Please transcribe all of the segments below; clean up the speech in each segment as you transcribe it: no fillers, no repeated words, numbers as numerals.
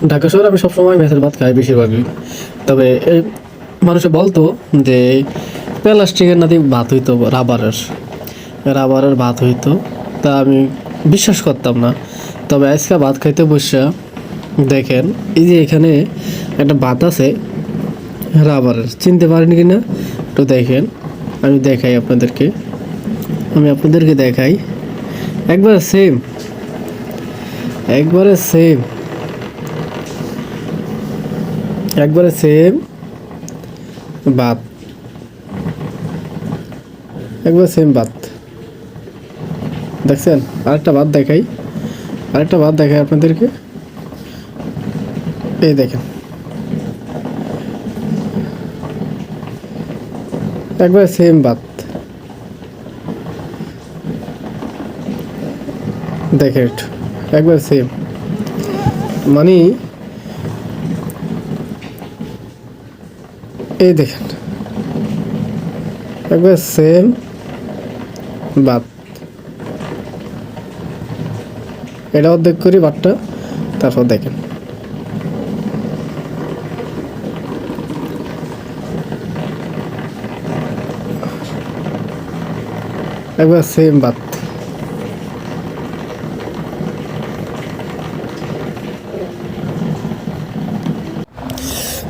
ঢাকা শহরে আমি সবসময় মেসের ভাত খাই বেশিরভাগই। তবে এই মানুষে বলতো যে প্লাস্টিকের নাকি ভাত হইতো, রাবারের রাবারের ভাত হইতো। তা আমি বিশ্বাস করতাম না। তবে আজকে ভাত খাইতে বসে দেখেন, এই যে এখানে একটা ভাত আছে রাবারের, চিনতে পারেন কি না একটু দেখেন। আমি দেখাই আপনাদেরকে, দেখাই। একবারে সেম, একবারে সেম, একবারে সেম ভাত, একবারে সেম ভাত। দেখছেন? আরেকটা ভাত দেখাই আপনাদেরকে। এই দেখেন, একবারে সেম ভাত। দেখেন একটু, একবার সেম, মানে এই দেখেন, একবার সেম ভাত। এটা অর্ধেক করি ভাতটা, তারপর দেখেন একবার সেম ভাত।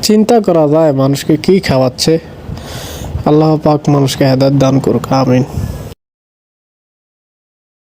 চিন্তা করা যায় মানুষকে কি খাওয়াচ্ছে। আল্লাহ পাক মানুষকে হেদায়েত দান করুক, আমিন।